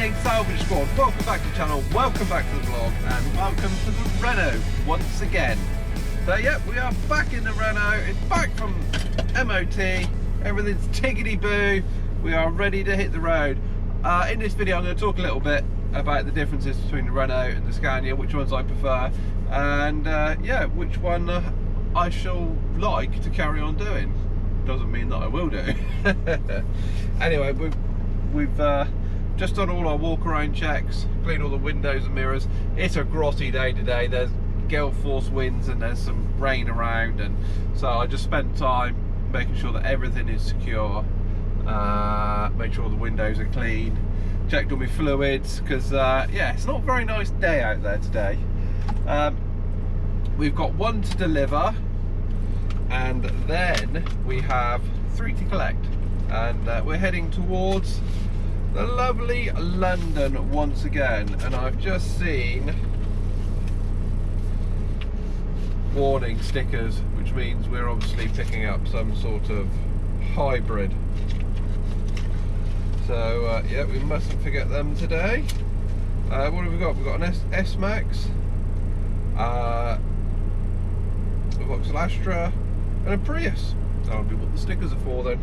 morning, Salvage Squad. Welcome back to the channel, welcome back to the vlog, and welcome to the Renault once again. So yeah, we are back in the Renault. It's back from MOT. Everything's tiggity-boo. We are ready to hit the road. In this video, I'm going to talk a little bit about the differences between the Renault and the Scania, which ones I prefer, and yeah, which one I shall like to carry on doing. Doesn't mean that I will do. Anyway, we've just done all our walk around checks, cleaned all the windows and mirrors. It's a grotty day today. There's gale force winds and there's some rain around, and so I just spent time making sure that everything is secure, make sure the windows are clean, checked all my fluids, because yeah, it's not a very nice day out there today. We've got one to deliver, and then we have 3 to collect, and we're heading towards the lovely London once again. And I've just seen warning stickers, which means we're obviously picking up some sort of hybrid. So yeah, we mustn't forget them today. What have we got? We've got an S-Max, a Vauxhall Astra, and a Prius. That'll be what the stickers are for then.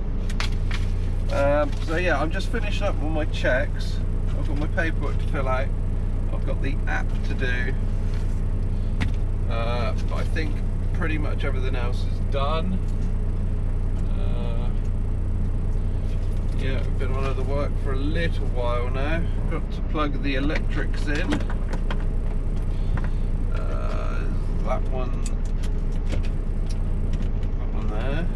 So yeah, I'm just finishing up all my checks. I've got my paperwork to fill out. I've got the app to do. But I think pretty much everything else is done. Yeah, I've been on other work for a little while now. Got to plug the electrics in. That one there,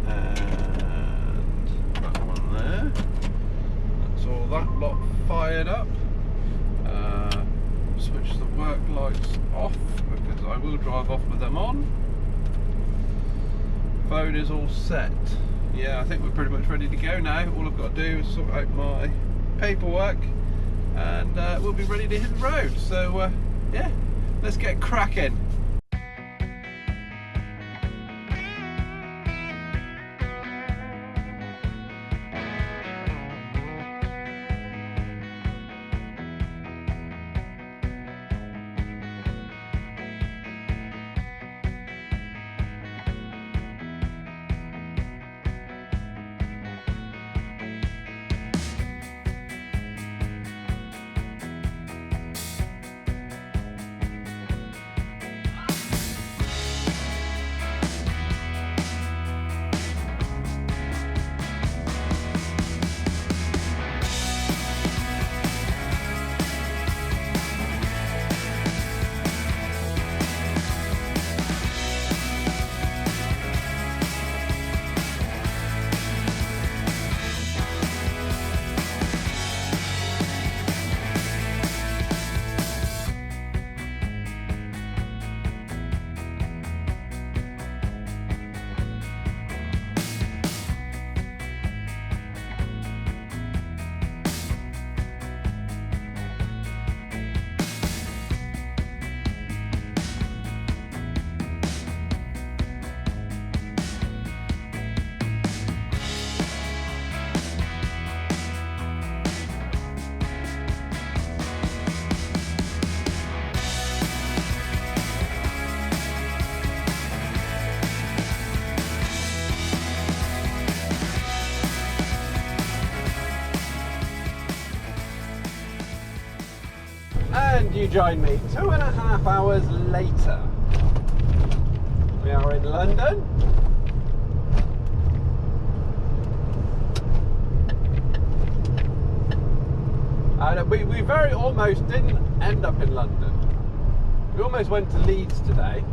and that one there. That's all that lot fired up. Switch the work lights off because I will drive off with them on. Phone is all set. Yeah, I think we're pretty much ready to go now. All I've got to do is sort out my paperwork, and we'll be ready to hit the road. So yeah, let's get cracking. And you join me 2.5 hours later. We are in London. And we very almost didn't end up in London. We almost went to Leeds today.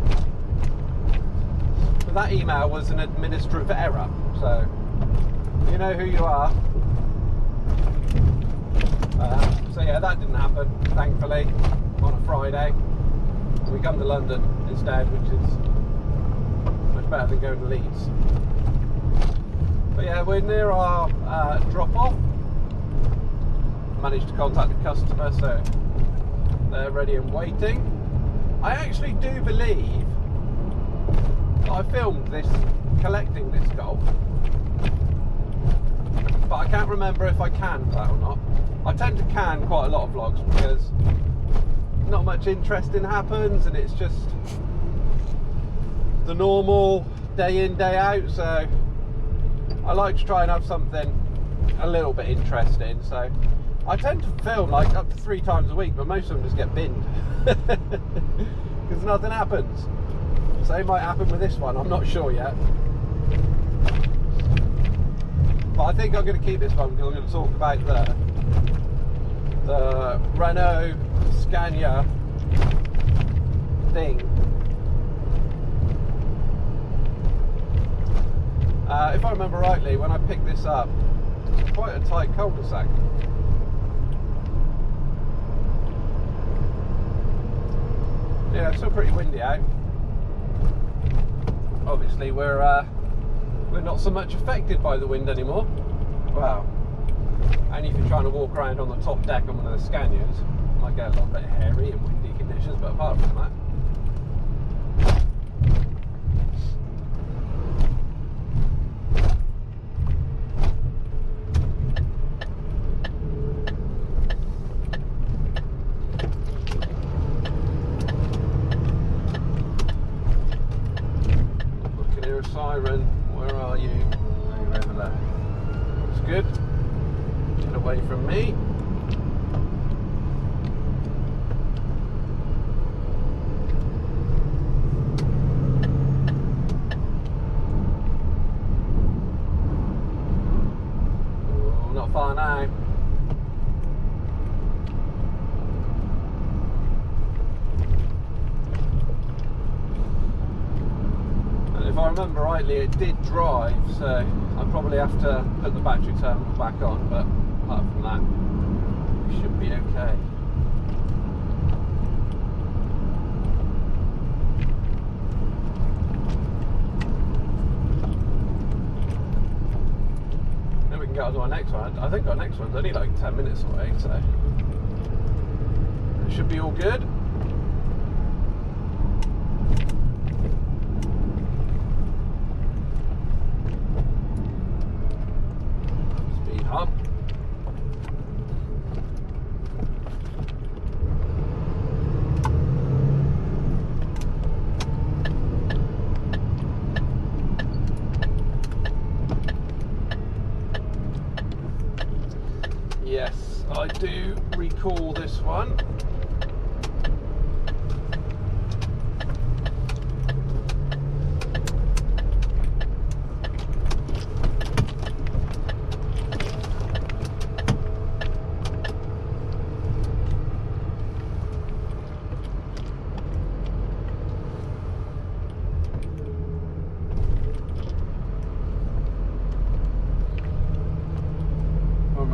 But that email was an administrative error. So, you know who you are. So yeah, that didn't happen, thankfully, on a Friday. So we come to London instead, which is much better than going to Leeds. But yeah, we're near our drop-off. Managed to contact the customer, so they're ready and waiting. I actually do believe that I filmed this, collecting this Golf, but I can't remember if I canned that or not. I tend to can quite a lot of vlogs because not much interesting happens, and it's just the normal day in, day out. So I like to try and have something a little bit interesting. So I tend to film like up to 3 times a week, but most of them just get binned because nothing happens. So it might happen with this one, I'm not sure yet. But I think I'm going to keep this one because I'm going to talk about the Renault Scania thing. If I remember rightly, when I picked this up, it's quite a tight cul-de-sac. Yeah, it's still pretty windy out. Obviously, we're not so much affected by the wind anymore. Well, only if you're trying to walk around on the top deck on one of the Scanias, it might get a little bit hairy and windy conditions, but apart from that. Siren, where are you? Oh, you're over there. That's good. Get away from me. Oh, not far now. If I remember rightly, it did drive, so I probably have to put the battery terminal back on, but apart from that, we should be okay. Then we can get on to our next one. I think our next one's only like 10 minutes away, so it should be all good. Up. Yes, I do recall this one.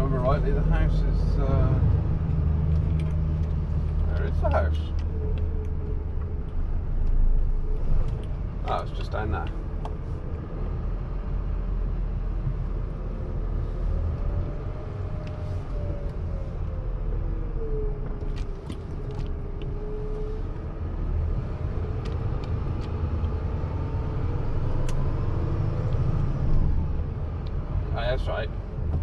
Rightly, the house is where is the house? Oh, it's just down there. Oh, that's right.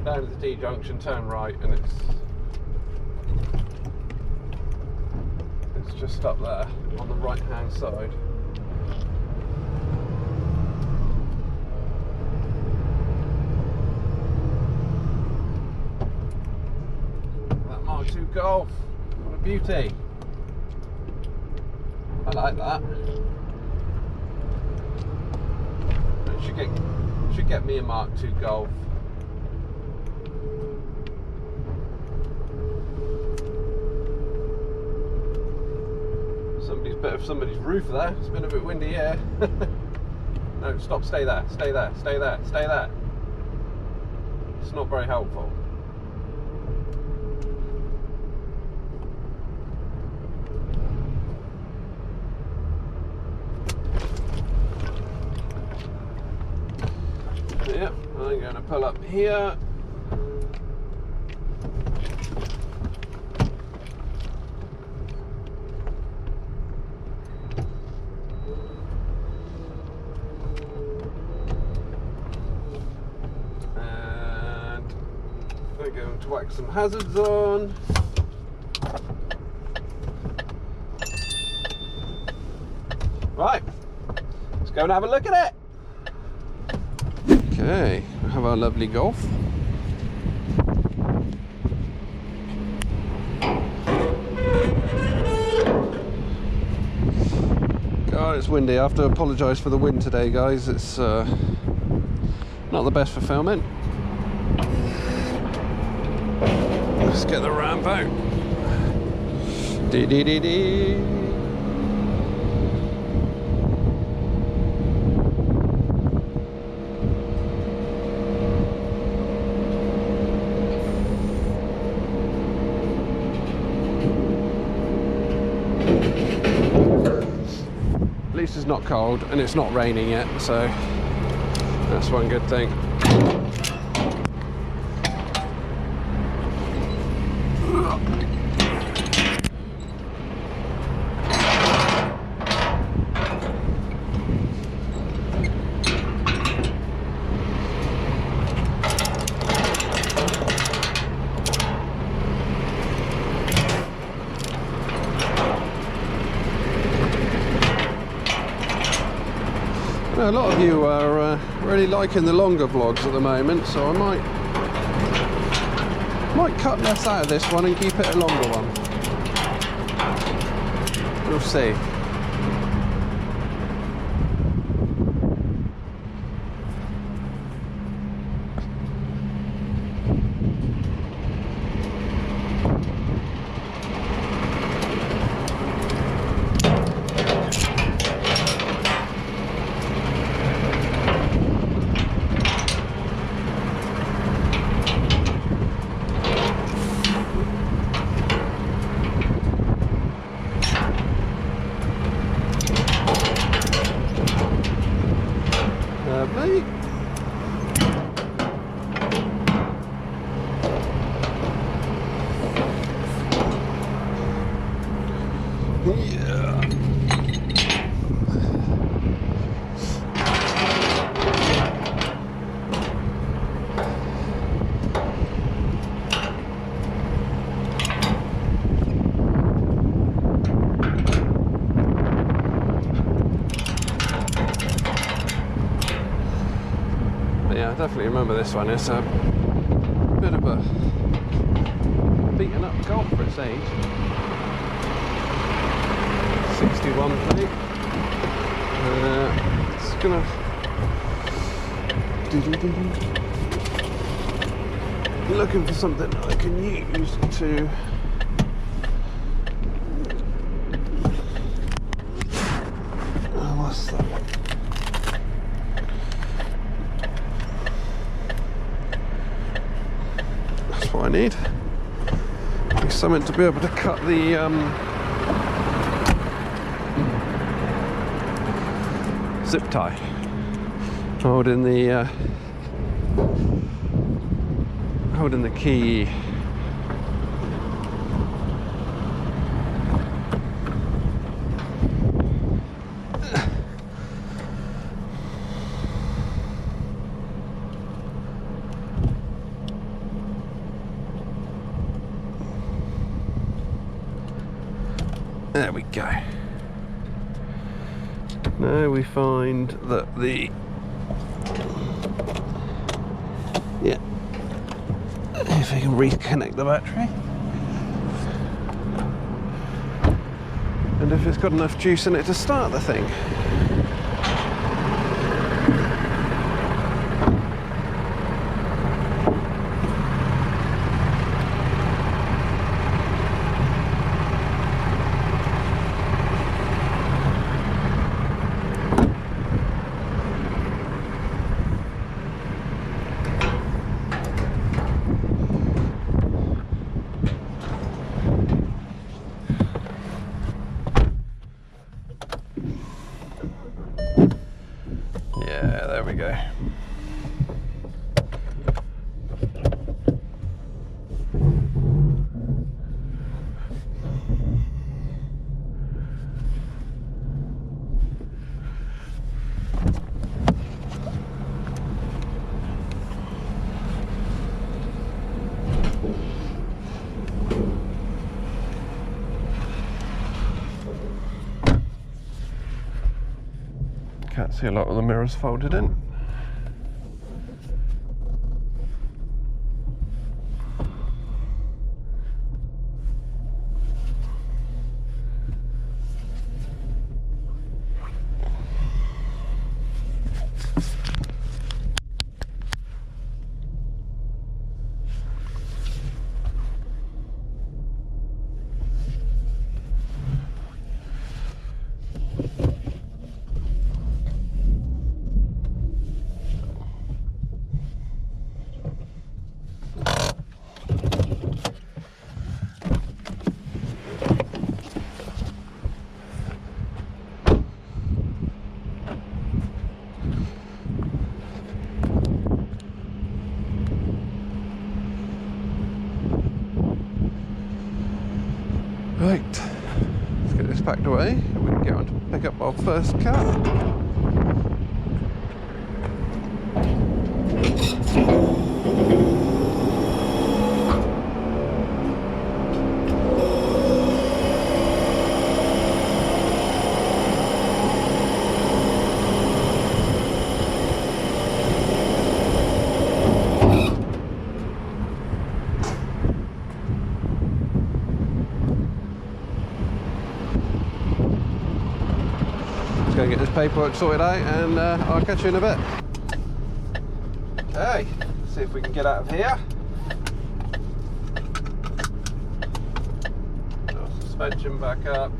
Down to the T junction, turn right, and it's just up there on the right hand side. That Mark II Golf, what a beauty. I like that. It should get me a Mark II Golf. Bit of somebody's roof there. It's been a bit windy here. No, stop, stay there, stay there, stay there, stay there. It's not very helpful. Yep, I'm going to pull up here. to whack some hazards on. Right, let's go and have a look at it. Okay, we have our lovely Golf. God, it's windy. I have to apologise for the wind today, guys. It's not the best for filming. Let's get the ramp out. Dee dee dee dee. At least it's not cold and it's not raining yet, so that's one good thing. A lot of you are really liking the longer vlogs at the moment, so I might cut less out of this one and keep it a longer one. We'll see. I definitely remember this one. It's a bit of a beaten up Golf for its age. 61 plate. It's gonna looking for something that I can use to what's that? What I need is something to be able to cut the zip tie holding the key. There we go. Now we find that if we can reconnect the battery, and if it's got enough juice in it to start the thing. Yeah, there we go. can't see a lot of the mirrors folded in. Right, let's get this packed away and we can get on to pick up our first car. Just going to get this paperwork sorted out and I'll catch you in a bit. Okay, let's see if we can get out of here. Our suspension back up.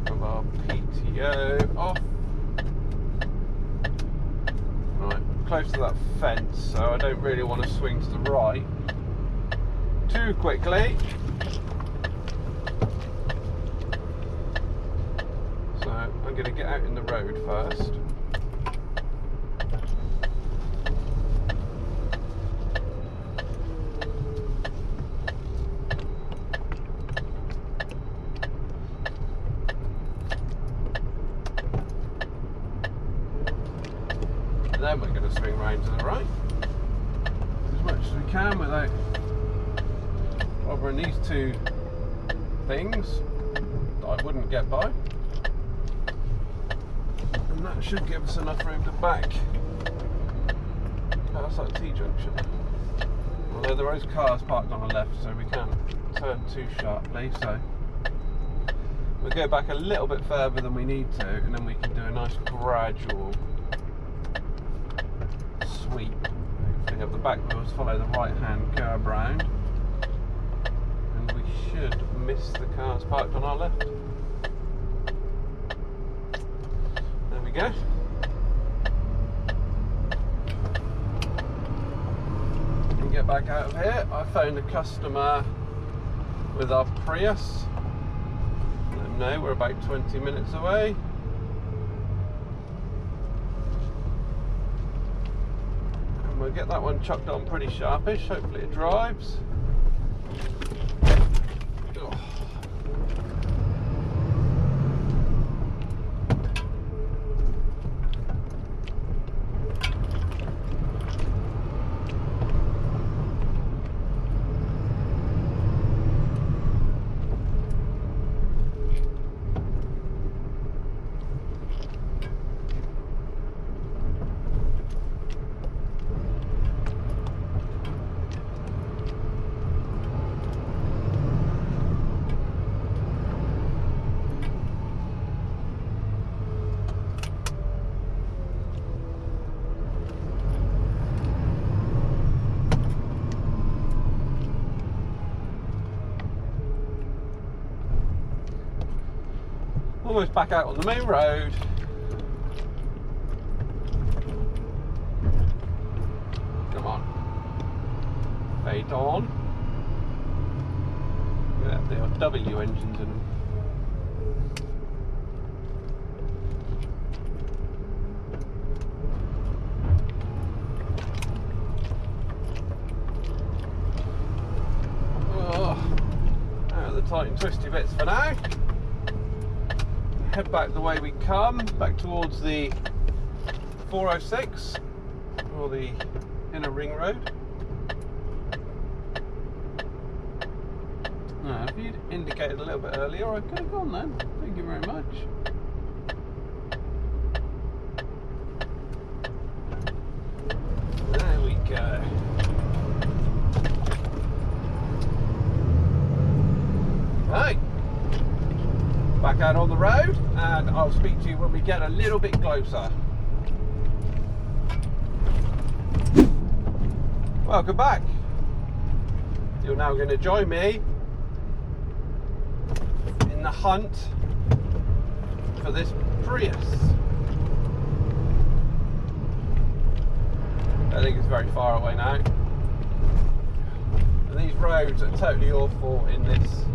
Have our PTO off. Right, close to that fence, so I don't really want to swing to the right too quickly. So I'm going to get out in the road first. And then we're going to swing round to the right as much as we can without bothering these two things that I wouldn't get by. And that should give us enough room to back past that T-junction. Although there is cars parked on the left, so we can't turn too sharply, so we'll go back a little bit further than we need to, and then we can do a nice gradual sweep. Hopefully have the back wheels follow the right hand curb round, and we should miss the cars parked on our left. There we go. And get back out of here. I phoned the customer with our Prius. Let them know we're about 20 minutes away. And we'll get that one chucked on pretty sharpish. Hopefully it drives. Almost back out on the main road. Come on. Fade on. Yeah, they are W engines in them. Oh, out of the tight and twisty bits for now. Head back the way we come, back towards the 406 or the inner ring road. Now, if you'd indicated a little bit earlier, I could have gone then. Thank you very much. again on the road, and I'll speak to you when we get a little bit closer. Welcome back. You're now going to join me in the hunt for this Prius. I think it's very far away now. And these roads are totally awful in this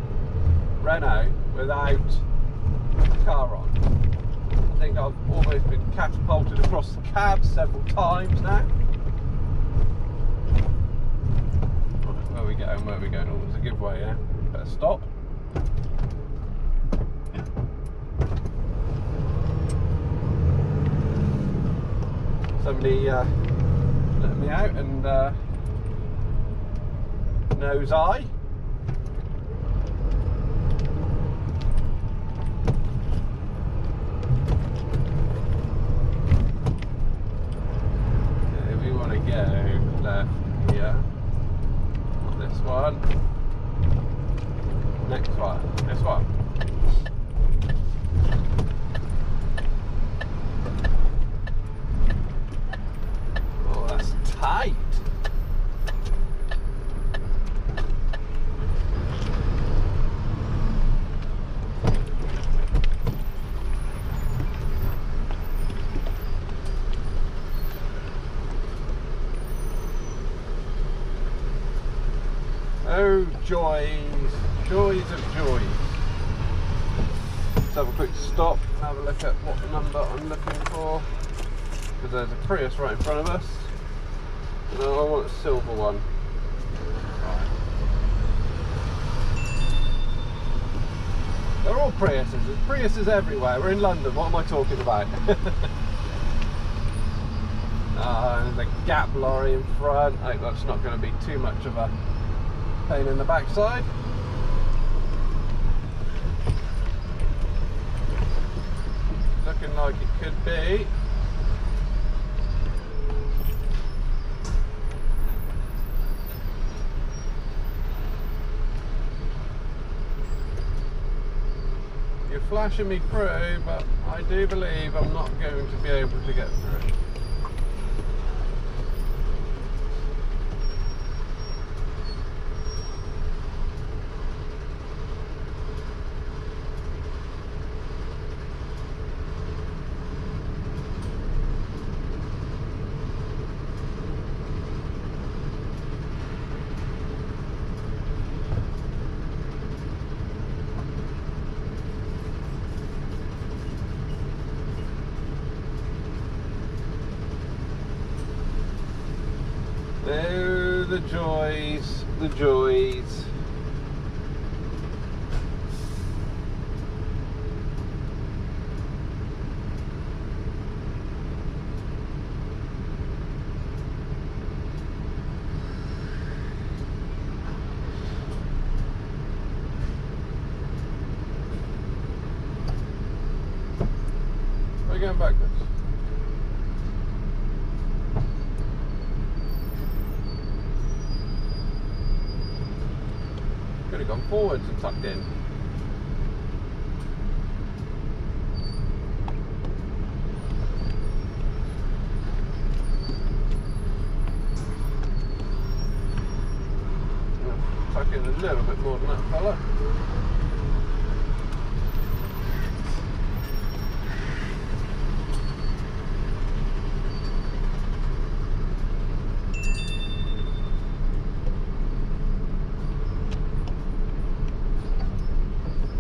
Renault without a car on. I think I've almost been catapulted across the cab several times now. Right, where are we going? Where are we going? Oh, there's a giveaway, yeah? Better stop. Somebody let me out and nose eye. Okay, we want to go left here. This one. Next one. This one. Oh, that's tight. Oh, joys, joys of joys. Let's have a quick stop and have a look at what number I'm looking for, because there's a Prius right in front of us. No, I want a silver one. Right. They're all Priuses. There's Priuses everywhere. We're in London. What am I talking about? And the Gap lorry in front. I think that's not going to be too much of a pain in the backside. Looking like it could be. You're flashing me through, but I do believe I'm not going to be able to get through. Oh, the joys, the joys. We're going backwards. Could have gone forwards and tucked in. Tuck in a little bit more than that fella.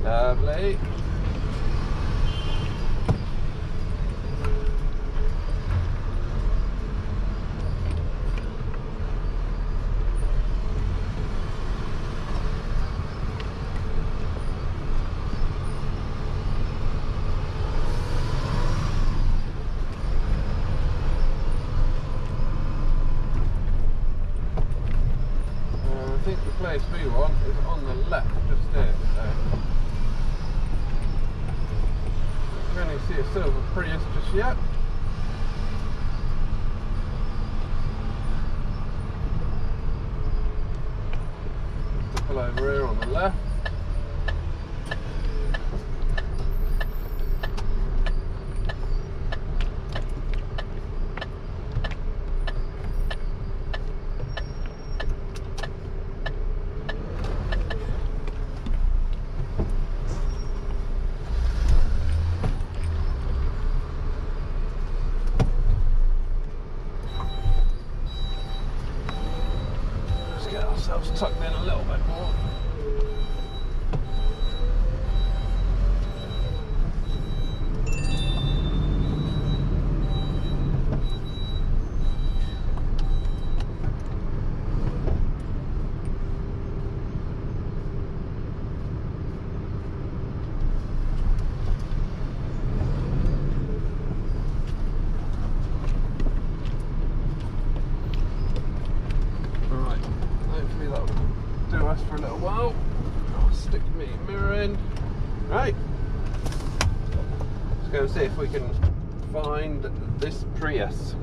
Lovely. I think the place we want is on the left, just there. So. Can't even see a silver Prius just yet. Pull over here on the left. stick me mirror in. Right. Let's go and see if we can find this Prius.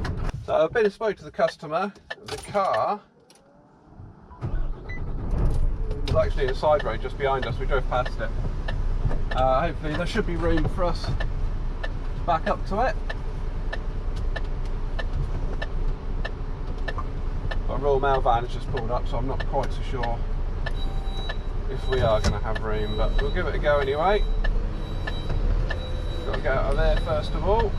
So I've been and spoke to the customer. The car was actually in a side road just behind us. We drove past it. Hopefully there should be room for us to back up to it. But a Royal Mail van has just pulled up, so I'm not quite so sure if we are going to have room, but we'll give it a go anyway. Got to get out of there first of all.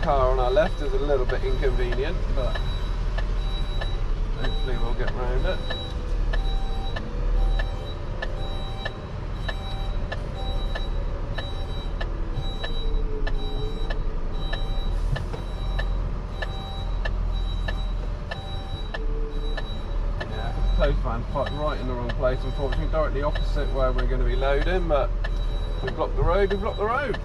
Car on our left is a little bit inconvenient, but hopefully we'll get round it. Yeah, postman's parked right in the wrong place, unfortunately, directly opposite where we're going to be loading, but we've blocked the road, we've blocked the road.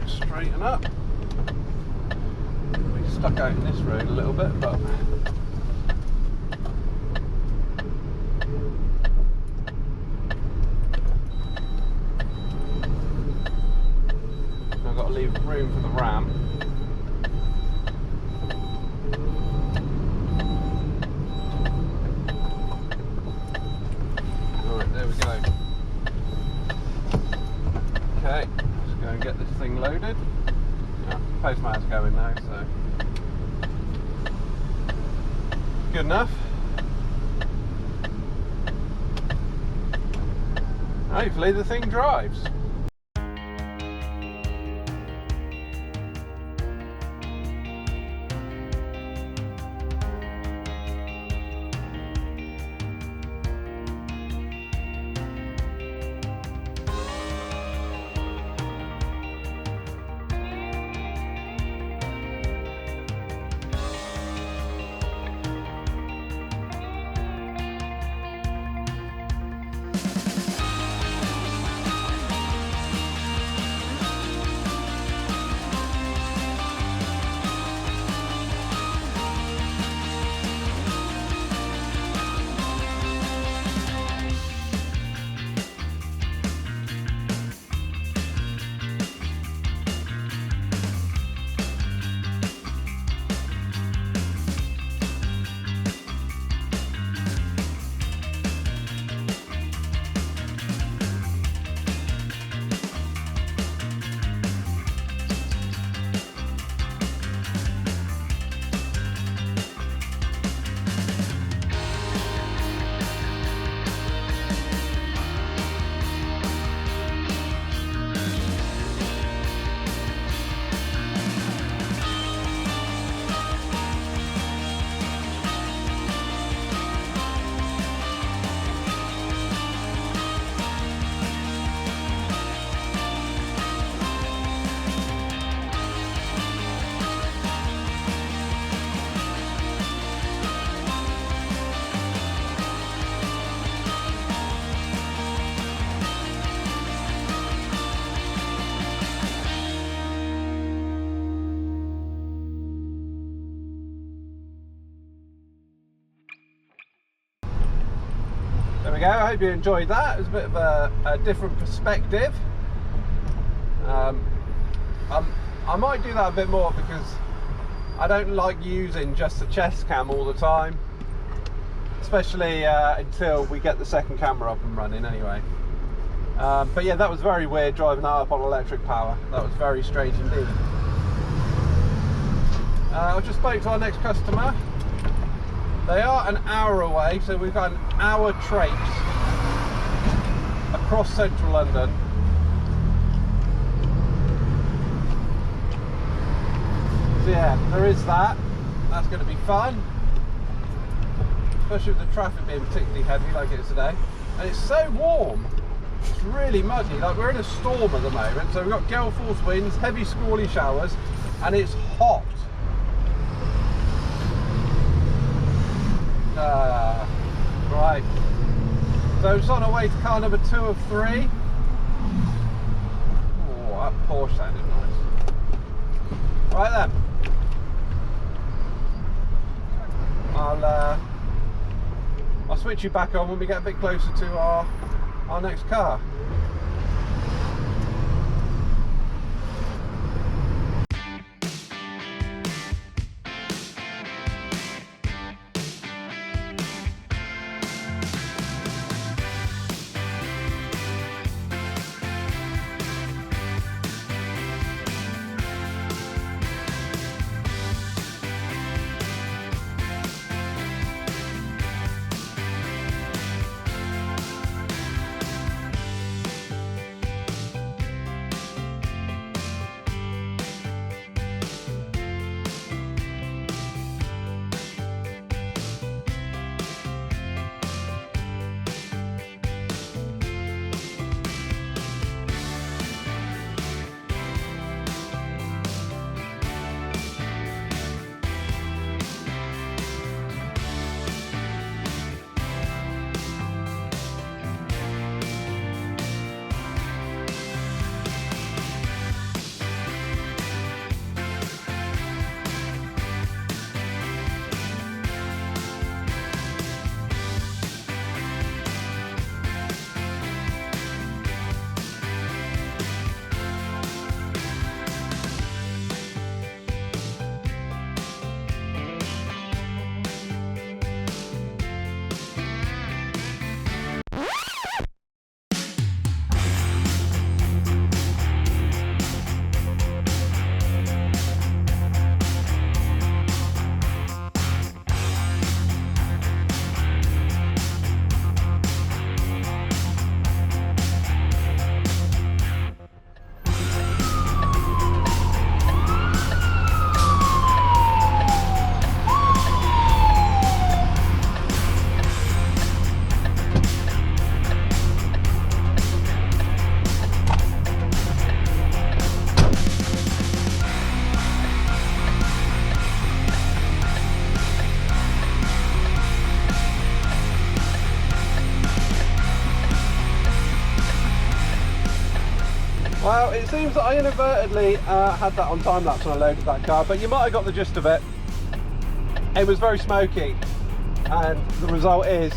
Straighten up. We stuck out in this road a little bit, but I've got to leave room for the ram. Alright, there we go. Okay. Go and get this thing loaded. Yeah, postman's going now, so good enough. Hopefully the thing drives. we go. I hope you enjoyed that. It was a bit of a different perspective. I might do that a bit more because I don't like using just the chest cam all the time, especially until we get the second camera up and running anyway. But yeah, that was very weird driving that up on electric power. That was very strange indeed. I just spoke to our next customer. They are an hour away, so we've got an hour traipse across central London. So yeah, there is that. That's going to be fun, especially with the traffic being particularly heavy like it is today. And it's so warm. It's really muddy. Like, we're in a storm at the moment, so we've got gale force winds, heavy squally showers, and it's hot. Right, so it's on our way to car number 2 of 3. Oh, that Porsche sounded nice. Right then, I'll switch you back on when we get a bit closer to our next car. Well, it seems that I inadvertently had that on time lapse when I loaded that car, but you might have got the gist of it. It was very smoky, and the result is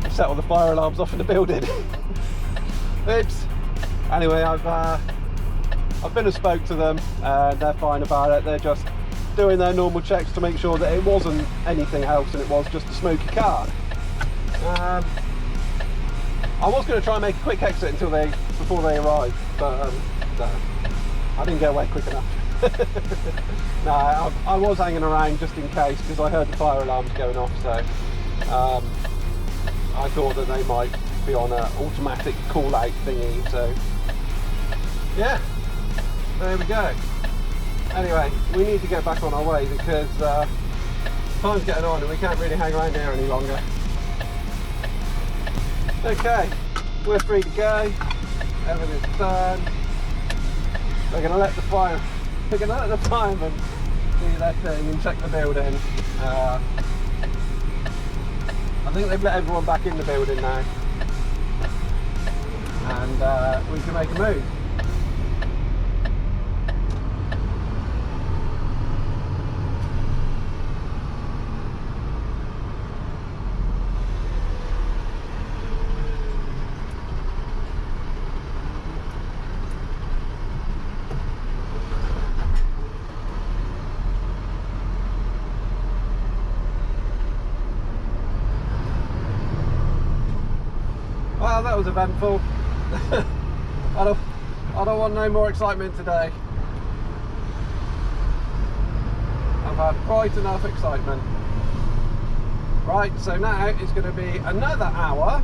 I set all the fire alarms off in the building. Oops. Anyway, I've been and spoke to them, and they're fine about it. They're just doing their normal checks to make sure that it wasn't anything else and it was just a smoky car. I was going to try and make a quick exit before they arrived, but no, I didn't get away quick enough. No, I was hanging around just in case because I heard the fire alarms going off, so I thought that they might be on an automatic call out thingy, so yeah, there we go. Anyway, we need to get back on our way because time's getting on and we can't really hang around here any longer. Okay, we're free to go. Everything's done. We're gonna let the firemen do their thing and check the building. I think they've let everyone back in the building now, and we can make a move. Well, that was eventful. I don't want no more excitement today. I've had quite enough excitement. Right, so now it's going to be another hour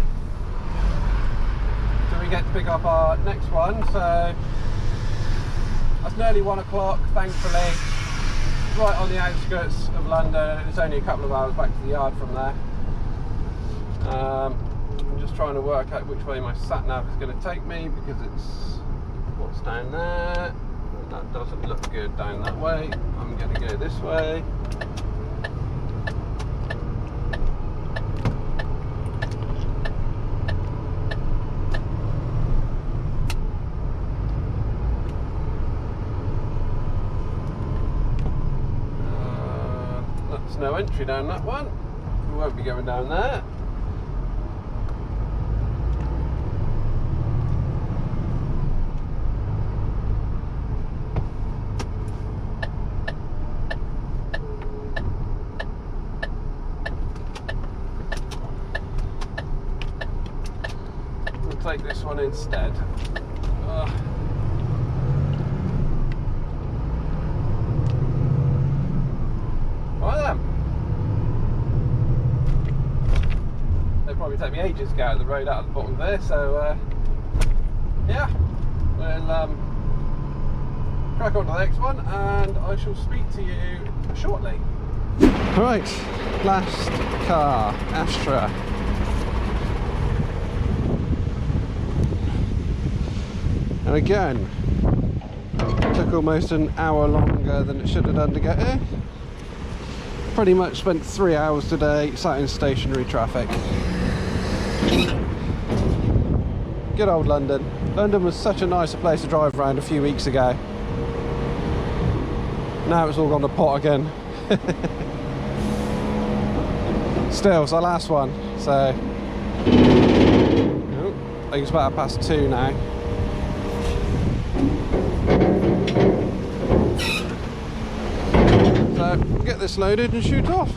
till we get to pick up our next one. So that's nearly 1 o'clock, thankfully. It's right on the outskirts of London. It's only a couple of hours back to the yard from there. I'm just trying to work out which way my sat nav is going to take me, because it's what's down there. That doesn't look good down that way. I'm going to go this way. That's no entry down that one. We won't be going down there. Take this one instead. Right then. They'll probably take me ages to get out of the road out of the bottom there, so yeah, we'll crack on to the next one and I shall speak to you shortly. Right, last car, Astra. And again, it took almost an hour longer than it should have done to get here. Pretty much spent 3 hours today sat in stationary traffic. Good old London. London was such a nicer place to drive around a few weeks ago. Now it's all gone to pot again. Still, it's our last one, so I think it's about 2:30 now. So get this loaded and shoot off.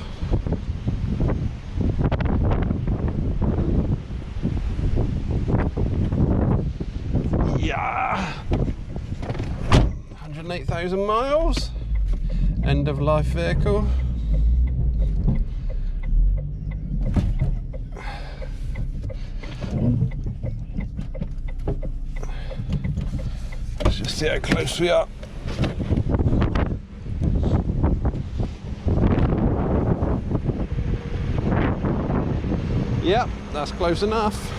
Yeah, 108,000 miles. End of life vehicle. Let's just see how close we are. Yep, that's close enough.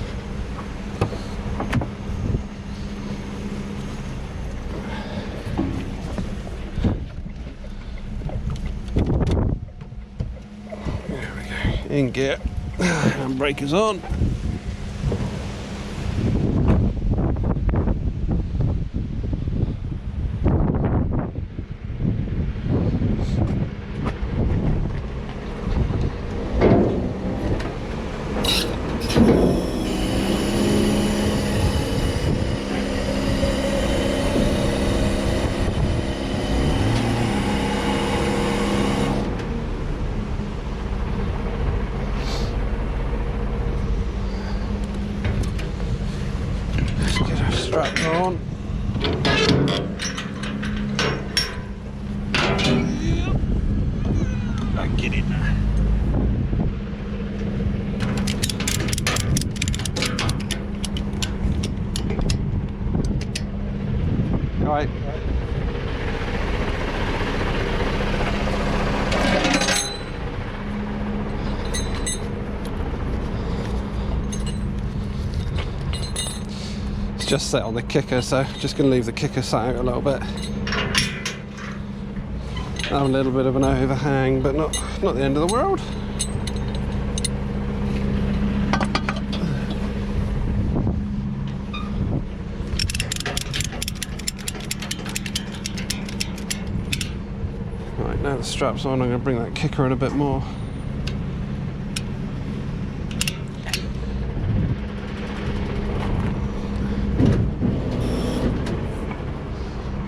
There we go. In gear. Handbrake is on. Strap on. Get in there. All right. Just set on the kicker, so just going to leave the kicker sat out a little bit. Have a little bit of an overhang, but not the end of the world. Right, now the strap's on, I'm going to bring that kicker in a bit more.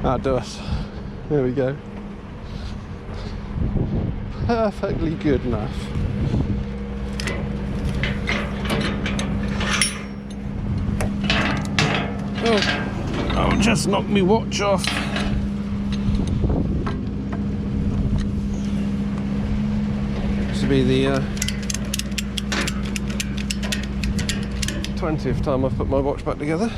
That'll do us. There we go. Perfectly good enough. Oh, I'll just knock my watch off. This will be the 20th time I've put my watch back together.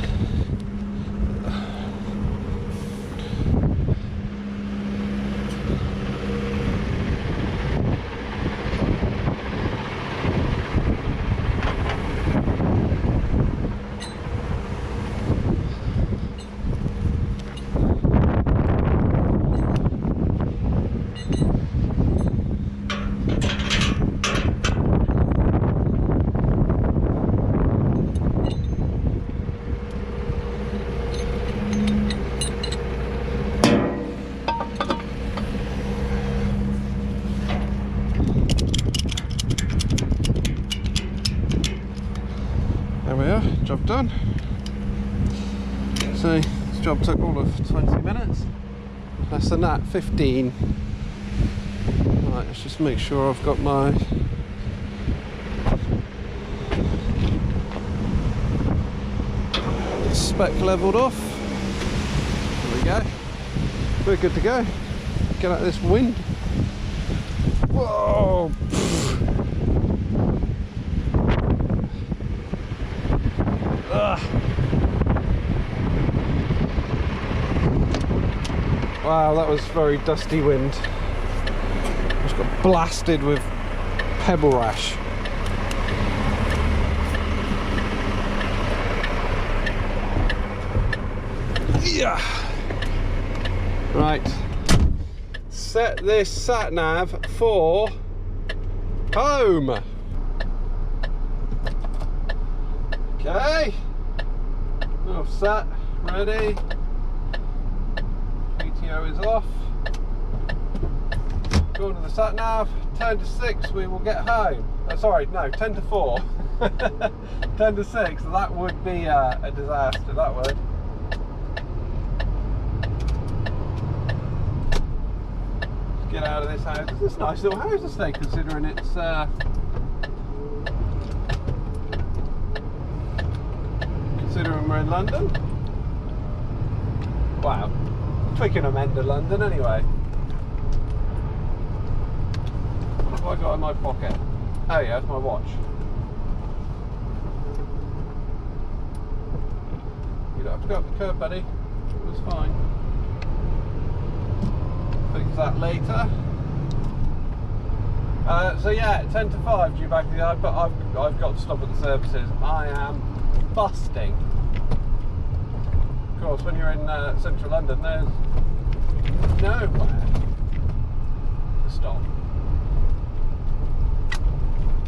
There we are, job done. So this job took all of 20 minutes. Less than that, 15. Right, let's just make sure I've got my spec levelled off. There we go. We're good to go. Get out of this wind. Whoa! Wow, that was very dusty wind. Just got blasted with pebble rash. Yeah. Right. Set this sat nav for home. Okay. All set, ready. PTO is off. Go to the sat nav. 10 to 6 we will get home. Sorry, no, 10 to 4. 10 to 6, that would be a disaster, that would. Let's get out of this house. It's a nice little house to stay, considering it's considering we're in London. Wow. Twickenham end of London anyway. What have I got in my pocket? Oh yeah, it's my watch. You don't have to go up the curb, buddy. It was fine. Fix that later. So yeah, 10 to 5 due back to the yard, but I've got to stop at the services. I am busting. Of course, when you're in central London, there's nowhere to stop.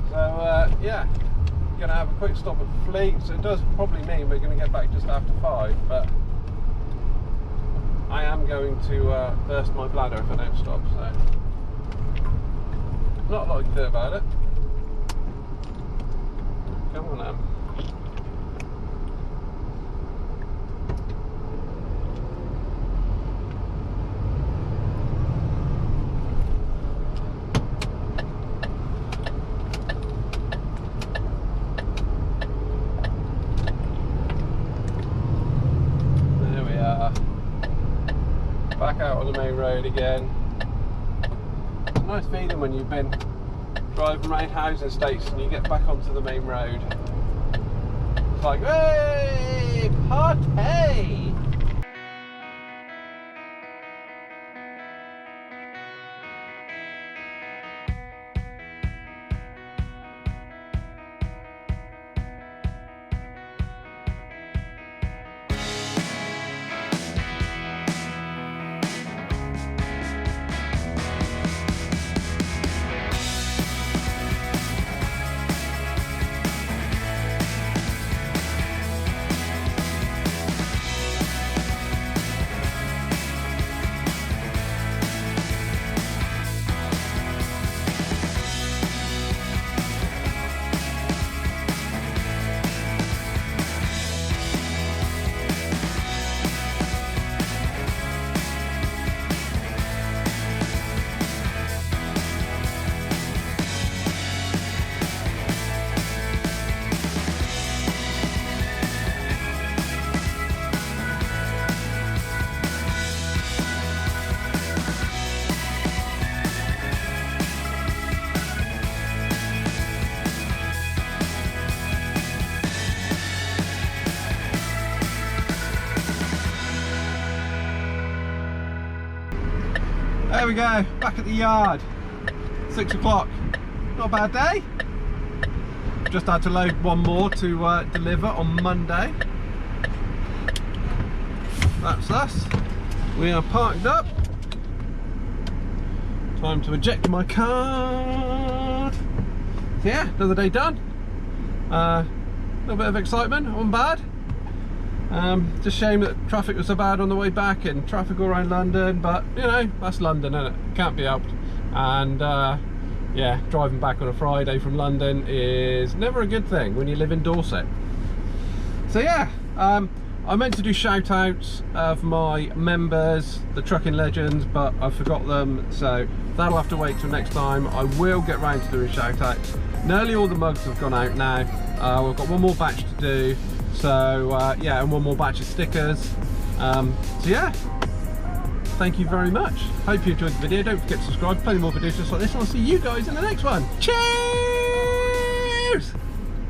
So yeah, going to have a quick stop at Fleet. So it does probably mean we're going to get back just after 5, but I am going to burst my bladder if I don't stop. So not a lot you can do about it. Come on now. Back out on the main road again. It's a nice feeling when you've been driving around housing estates and you get back onto the main road. It's like, hey, party! we go, back at the yard, 6 o'clock. Not a bad day. Just had to load one more to deliver on Monday. That's us. We are parked up. Time to eject my card. So yeah, another day done. A little bit of excitement, not bad. Just shame that traffic was so bad on the way back and traffic all around London, but you know, that's London, isn't it? Can't be helped. And yeah, driving back on a Friday from London is never a good thing when you live in Dorset. So yeah, I meant to do shout outs of my members, the trucking legends, but I forgot them, so that'll have to wait till next time. I will get round to doing shout outs. Nearly all the mugs have gone out now. We've got one more batch to do, so yeah, and one more batch of stickers. So yeah, thank you very much. Hope you enjoyed the video. Don't forget to subscribe. Plenty more videos just like this, and I'll see you guys in the next one. Cheers!